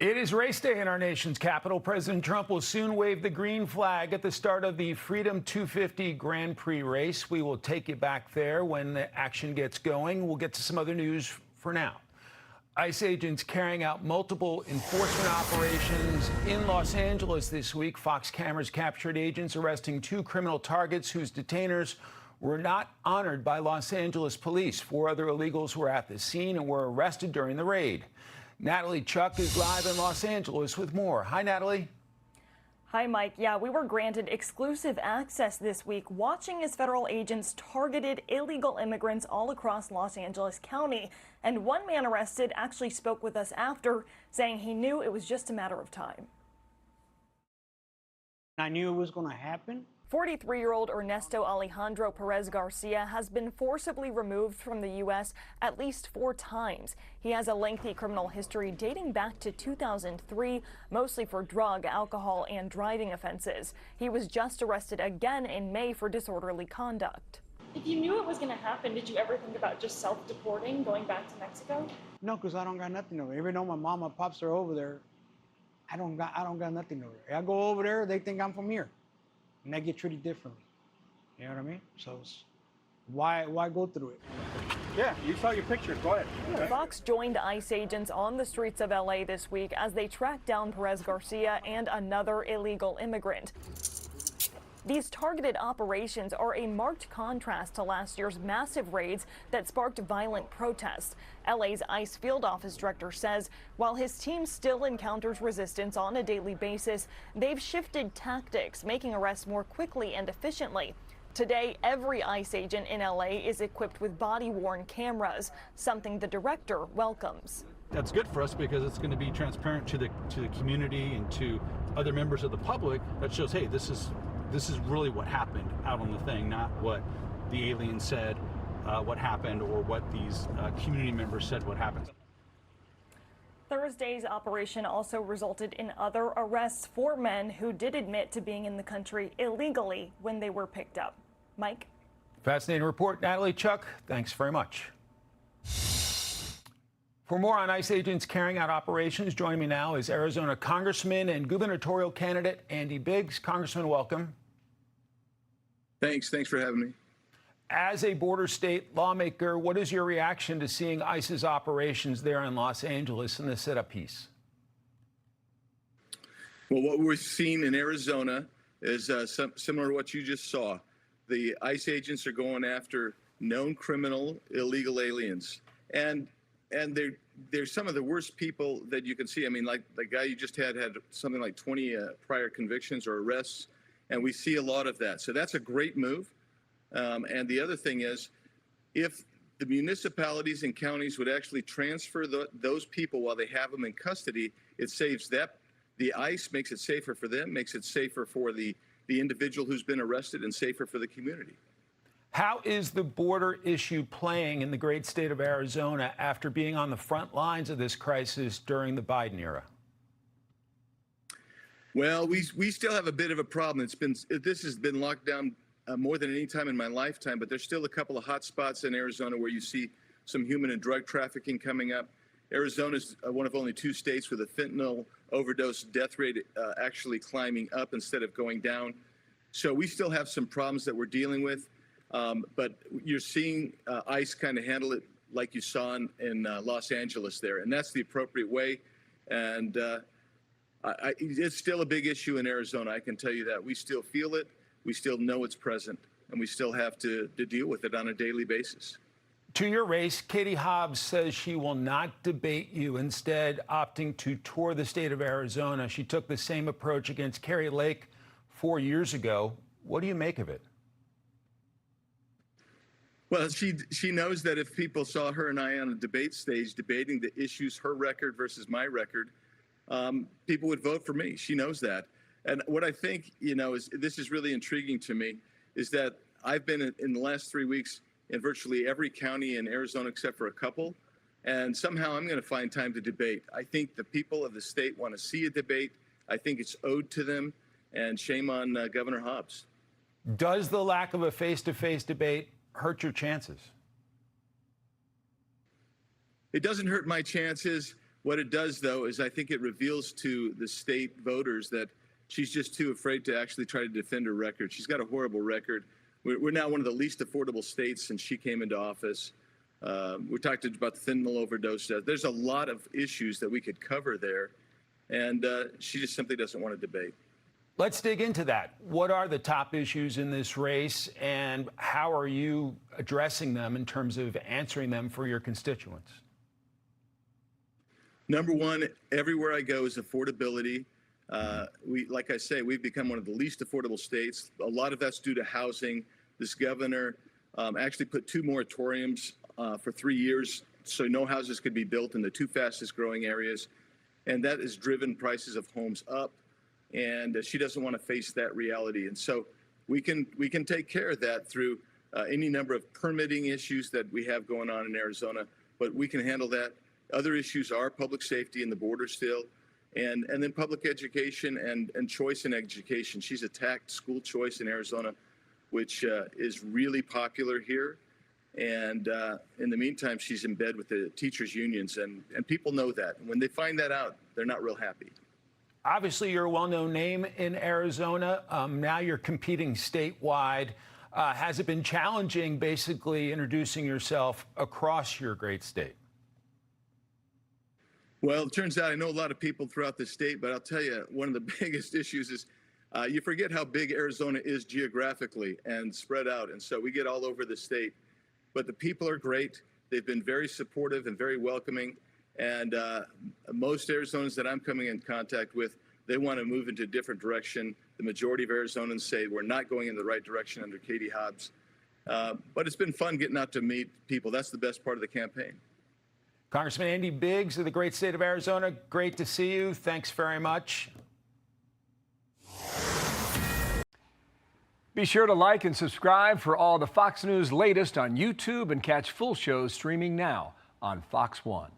It is race day in our nation's capital. President Trump will soon wave the green flag at the start of the Freedom 250 Grand Prix race. We will take you back there when the action gets going. We'll get to some other news for now. ICE agents carrying out multiple enforcement operations in Los Angeles this week. Fox cameras captured agents arresting two criminal targets whose detainers were not honored by Los Angeles police. Four other illegals were at the scene and were arrested during the raid. Natalie Chuck is live in Los Angeles with more. Hi, Natalie. Hi, Mike. Yeah, we were granted exclusive access this week watching as federal agents targeted illegal immigrants all across Los Angeles County. And one man arrested actually spoke with us after, saying he knew it was just a matter of time. I knew it was going to happen. 43-year-old Ernesto Alejandro Perez Garcia has been forcibly removed from the U.S. at least 4 times. He has a lengthy criminal history dating back to 2003, mostly for drug, alcohol, and driving offenses. He was just arrested again in May for disorderly conduct. If you knew it was going to happen, did you ever think about just self-deporting, going back to Mexico? No, because I don't got nothing over there. Even though my mom and pops are over there, I don't got nothing over there. I go over there, they think I'm from here. And I get treated differently. You know what I mean? So why go through it? Yeah, you saw your picture. Go ahead. Okay. Fox joined ICE agents on the streets of L.A. this week as they tracked down Perez Garcia and another illegal immigrant. These targeted operations are a marked contrast to last year's massive raids that sparked violent protests. LA's ICE field office director says while his team still encounters resistance on a daily basis, they've shifted tactics, making arrests more quickly and efficiently. Today, every ICE agent in LA is equipped with body-worn cameras, something the director welcomes. That's good for us because it's going to be transparent to the community and to other members of the public. That shows, hey, this is really what happened out on the thing, not what the alien said what happened or what these community members said what happened. Thursday's operation also resulted in other arrests for men who did admit to being in the country illegally when they were picked up. Mike? Fascinating report, Natalie Chuck. Thanks very much. For more on ICE agents carrying out operations, joining me now is Arizona Congressman and gubernatorial candidate Andy Biggs. Congressman, welcome. Thanks for having me. As a border state lawmaker, what is your reaction to seeing ICE's operations there in Los Angeles in the setup piece? Well, what we're seeing in Arizona is similar to what you just saw. The ICE agents are going after known criminal illegal aliens. And they're some of the worst people that you can see. I mean, like the guy you just had something like 20 prior convictions or arrests, and we see a lot of that. So that's a great move. And the other thing is, if the municipalities and counties would actually transfer those people while they have them in custody, it saves that. The ICE makes it safer for them, makes it safer for the individual who's been arrested, and safer for the community. How is the border issue playing in the great state of Arizona after being on the front lines of this crisis during the Biden era? Well, we still have a bit of a problem. This has been locked down more than any time in my lifetime, but there's still a couple of hot spots in Arizona where you see some human and drug trafficking coming up. Arizona is one of only 2 states with a fentanyl overdose death rate actually climbing up instead of going down. So we still have some problems that we're dealing with. But you're seeing ICE kind of handle it like you saw in Los Angeles there, and that's the appropriate way. And it's still a big issue in Arizona, I can tell you that. We still feel it, we still know it's present, and we still have to deal with it on a daily basis. To your race, Katie Hobbs says she will not debate you, instead opting to tour the state of Arizona. She took the same approach against Kari Lake 4 years ago. What do you make of it? Well, she knows that if people saw her and I on a debate stage debating the issues, her record versus my record, people would vote for me. She knows that. And what I think, this is really intriguing to me, is that I've been in the last 3 weeks in virtually every county in Arizona except for a couple. And somehow I'm going to find time to debate. I think the people of the state want to see a debate. I think it's owed to them. And shame on Governor Hobbs. Does the lack of a face-to-face debate hurt your chances? It doesn't hurt my chances, What it does, though, is I think it reveals to the state voters that she's just too afraid to actually try to defend her record. She's got a horrible record. We're now one of the least affordable states since she came into office. We talked about the fentanyl overdose. There's a lot of issues that we could cover there, and she just simply doesn't want to debate. Let's dig into that. What are the top issues in this race, and how are you addressing them in terms of answering them for your constituents? Number one, everywhere I go is affordability. Like I say, we've become one of the least affordable states. A lot of that's due to housing. This governor actually put 2 moratoriums for 3 years, so no houses could be built in the 2 fastest growing areas. And that has driven prices of homes up. And she doesn't want to face that reality. And so we can take care of that through any number of permitting issues that we have going on in Arizona, but we can handle that. Other issues are public safety and the border still, and then public education and choice in education. She's attacked school choice in Arizona, which is really popular here. And in the meantime, she's in bed with the teachers' unions, and people know that. And when they find that out, they're not real happy. Obviously, you're a well-known name in Arizona. Now you're competing statewide. Has it been challenging, basically, introducing yourself across your great state? Well, it turns out I know a lot of people throughout the state, but I'll tell you, one of the biggest issues is you forget how big Arizona is geographically and spread out. And so we get all over the state. But the people are great. They've been very supportive and very welcoming. And most Arizonans that I'm coming in contact with, they want to move into a different direction. The majority of Arizonans say we're not going in the right direction under Katie Hobbs. But it's been fun getting out to meet people. That's the best part of the campaign. Congressman Andy Biggs of the great state of Arizona, great to see you. Thanks very much. Be sure to like and subscribe for all the Fox News latest on YouTube and catch full shows streaming now on Fox One.